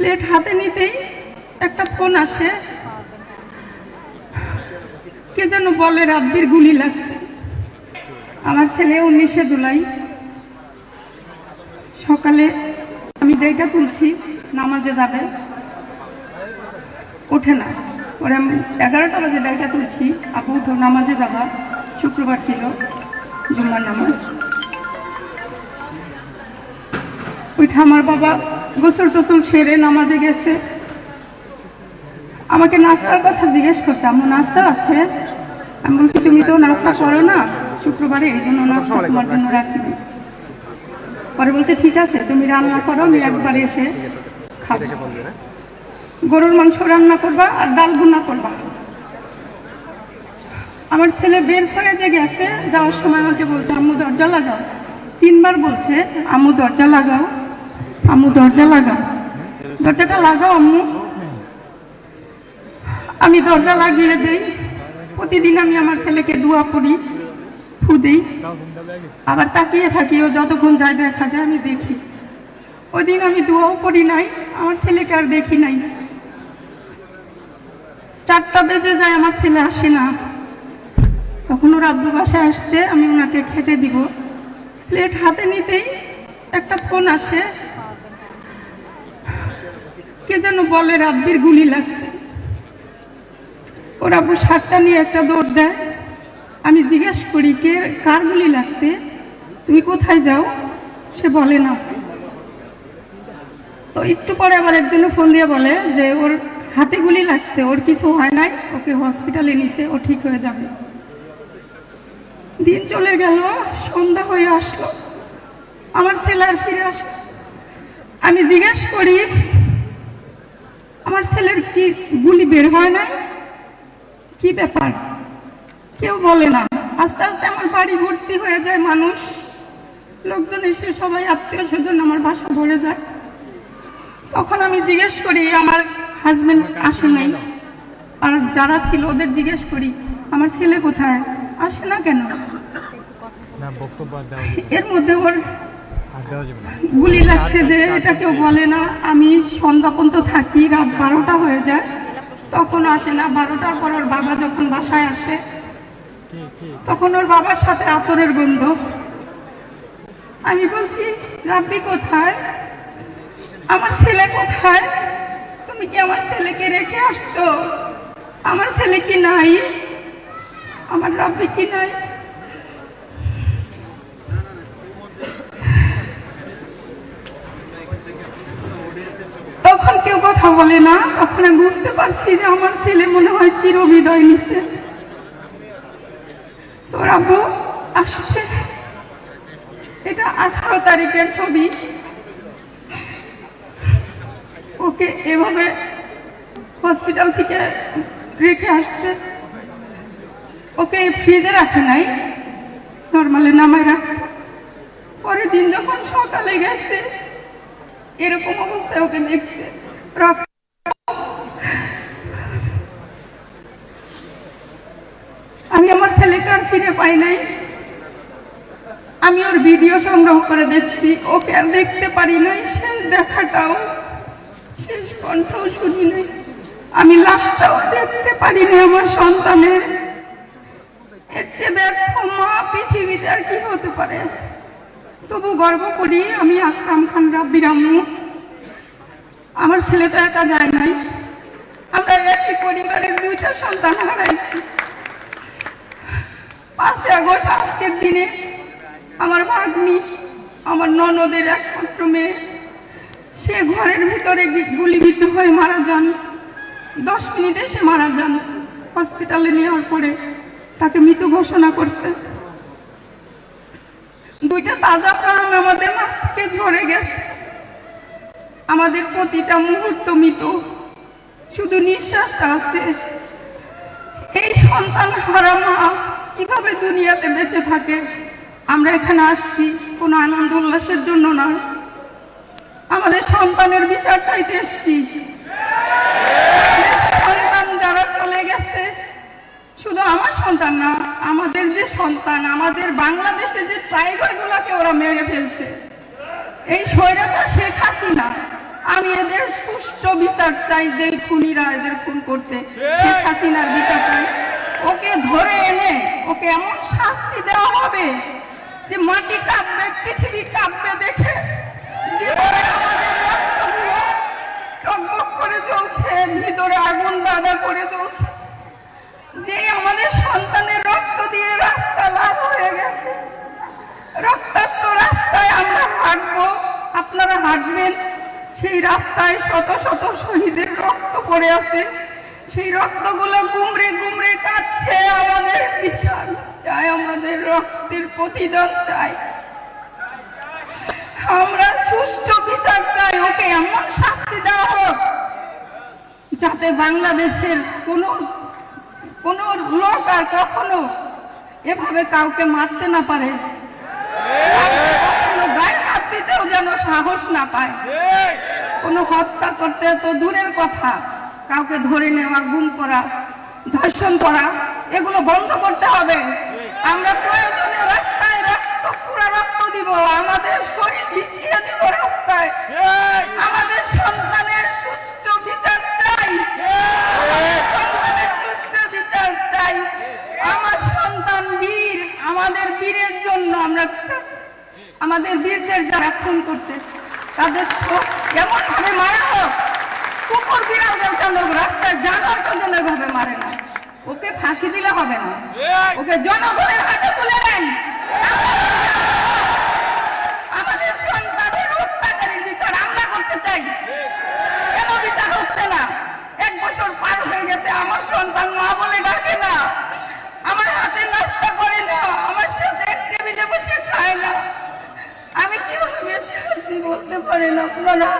Plate হাতে নিতেই একটা ফোন আসে, কে যেন বলে রাব্বির গুলি লাগছে। আমার ছেলে 19শে জুলাই সকালে আমি ডাইকা তুলছি, নামাজে যাবে, ওঠে না। ওরা 11টা বাজে ডাইকা তুলছি, আপু উঠো নামাজে যাবা, শুক্রবার ছিল জুম্মার নামাজ। ওইটা আমার বাবা গোসল টোসল সেরে নামাজে গেছে, আমাকে নাস্তার কথা জিজ্ঞেস করছে, আম্মু নাস্তা আছে? আমি বলছি তুমি তো নাস্তা করো না শুক্রবারে, এই জন্য নাস্তা তোমার জন্য রাখিনি। পরে বলছে ঠিক আছে তুমি রান্না করো, আমি একবারে এসে খাবো। গরুর মাংস রান্না করবা আর ডাল ভুনা করবা। আমার ছেলে বের হয়ে যে গেছে, যাওয়ার সময় আমাকে বলছে আম্মু দরজা লাগাও। 3বার বলছে আম্মু দরজা লাগাও, আম্মু দরজা লাগাও, দরজাটা লাগাও আম্মু। আমি দরজা লাগিয়ে দেই। প্রতিদিন আমি আমার ছেলেকে দোয়া করি, ফু দেই, আবার তাকিয়ে থাকি ও যতক্ষণ যায় দেখা যায় আমি দেখি। ওই দিন আমি দোয়াও করি নাই, আমার ছেলেকে আর দেখি নাই। 4টা বেজে যায়, আমার ছেলে আসে না। তখন ওর আব্বু বাসায় আসছে, আমি ওনাকে খেতে দিব। প্লেট হাতে নিতেই একটা ফোন আসে, কে যেন বলে রাব্বির গুলি লাগছে। ওর আব্বু শার্টটা নিয়ে একটা দৌড় দেয়। আমি জিজ্ঞেস করি কে কার গুলি লাগছে, তুমি কোথায় যাও? সে বলে না। তো একটু পরে আবার একজনে ফোন দিয়ে বলে যে ওর হাতে গুলি লাগছে, ওর কিছু হয় নাই, ওকে হসপিটালে নিছে, ও ঠিক হয়ে যাবে। দিন চলে গেল, সন্ধ্যা হয়ে আসলো, আমার ছেলে আর ফিরে আসলো। আমি জিজ্ঞেস করি আমার ছেলের কি গুলি বের হয় নাই, কি ব্যাপার? কেউ বলে না। আস্তে আস্তে আমার বাড়ি ভর্তি হয়ে যায় মানুষ, লোকজন এসে সবাই আত্মীয় স্বজন আমার বাসা ভরে যায়। তখন আমি জিজ্ঞেস করি, আমার হাজবেন্ড আসে নাই, আর যারা ছিল ওদের জিজ্ঞেস করি আমার ছেলে কোথায়, আসে না কেন? এর মধ্যে ওর গুলি লাগছে যে এটা কেউ বলে না। আমি সন্ধ্যা পর্যন্ত থাকি, রাত 12টা হয়ে যায়, তখন আসে না। 12টার পর ওর বাবা যখন বাসায় আসে, তখন ওর বাবার সাথে আতরের গন্ধ। আমি বলছি রাব্বি কোথায়, আমার ছেলে কোথায়? তুমি কি আমার ছেলেকে রেখে আসছো? আমার ছেলে কি নাই? আমার রাব্বি কি নাই? তখন কেউ কথা বলে না। তখন আমি বুঝতে পারছি যে আমার ছেলে মনে হয় চিরবিদায় নিচ্ছে। তো আব্বু আসছে, এটা 18 তারিখের ছবি। ওকে এভাবে হসপিটাল থেকে রেখে আসছে, ওকে ফ্রিজে রাখে নাই, নর্মালে নামায় রাখে। পরের দিন যখন সকালে গেছে, এরকম অবস্থায় ওকে দেখছে, রক্ত। আমি আমার ছেলেকে আর ফিরে পাই নাই। আমি ওর ভিডিও সংগ্রহ করে দেখছি, ওকে আর দেখতে পারি নাই, শেষ দেখাটাও, শেষ কণ্ঠও শুনি নাই, আমি লাশটাও দেখতে পারিনি আমার সন্তানের। এর চেয়ে ব্যর্থ মা পৃথিবীতে আর কি হতে পারে? তবু গর্ব করি আমি আকরাম খান রাব্বির আম্মু। আমার ছেলে তো একা যায় নাই, আমরা একই পরিবারের 2টা সন্তান হারাইছি। 5 আগস্ট আজকের দিনে আমার ভাগ্নি, আমার ননদের একমাত্র মেয়ে, সে ঘরের ভিতরে গুলিবিদ্ধ হয়ে মারা যান। 10 মিনিটে সে মারা যান। হসপিটালে নেওয়ার পরে তাকে মৃত ঘোষণা করছে। 2টা তাজা প্রাণ আমাদের মাঝ থেকে ঝরে গেছে। আমাদের প্রতিটা মুহূর্ত মৃত, শুধু নিঃশ্বাসটা আছে। এই সন্তান হারা মা কিভাবে দুনিয়াতে বেঁচে থাকে? আমরা এখানে আসছি কোনো আনন্দ উল্লাসের জন্য নয়, আমাদের সন্তানের বিচার চাইতে এসছি। সন্তান যারা চলে গেছে, শুধু আমার সন্তান না, আমাদের যে সন্তান, আমাদের বাংলাদেশে যে টাইগার গুলাকে ওরা মেরে ফেলছে, এই স্বৈরাচার শেখ হাসিনা আমি এদের সুষ্ঠু বিচার চাই, যে খুনিরা এদের খুন করছে শেখ হাসিনার বিচার চাই। ওকে ধরে এনে ওকে এমন শাস্তি দেওয়া হবে যে মাটি কাঁপবে, পৃথিবী কাঁপবে দেখে। জীবনে আমাদের রক্তগুলো টকবক করে জ্বলছে, ভিতরে আগুন দাদা করে জ্বলছে। যে আমাদের সন্তানের রক্ত দিয়ে রাস্তা লাল হয়ে গেছে, রক্তাক্ত রাস্তায় আমরা হাঁটবো, আপনারা হাঁটবেন। সেই রাস্তায় শত শত শহীদের রক্ত পড়ে আছে, সেই রক্তগুলো গুমড়ে গুমড়ে কাটছে। আমাদের বিচার চাই, আমাদের রক্তের প্রতিদান চাই, আমরা সুষ্ঠু বিচার চাই। ওকে এমন শাস্তি দেওয়া হোক যাতে বাংলাদেশের কোন লোক আর কখনো এভাবে কাউকে মারতে না পারে, কখনো গায়ে হাত দিতেও যেন সাহস না পায়। কোনো হত্যা করতে তো দূরের কথা, কাউকে ধরে নেওয়া, গুম করা, ধর্ষণ করা, এগুলো বন্ধ করতে হবে। আমরা প্রয়োজনে রাস্তায় পুরা রক্ত দিব, আমাদের শরীর বিছিয়ে দিব রাস্তায়। আমাদের সন্তানের সুষ্ঠু বিচার চাই, সন্তানের সুষ্ঠু বিচার চাই। আমার সন্তান বীর, আমাদের বীরের জন্য আমরা, আমাদের বীরদের যারা খুন করছে তাদের এমন ভাবে মারা হোক, কুকুর বিড়ালদের জন্য রাস্তায় জানোয়ারকে যেন এভাবে মারে না। ওকে ফাঁসি দিলে হবে না, ওকে জনগণের হাতে তুলে দেন। আমাদের সন্তানের হত্যাকারীর বিচার আমরা করতে চাই। কেন বিচার হচ্ছে না? 1 বছর পার হয়ে গেছে, আমার সন্তান মা বলে ডাকে না, আমার হাতে নাস্তা করে না, আমার সাথে এক টেবিলে বসে খায় না। আমি কিভাবে বেঁচে আছি বলতে পারেন আপনারা?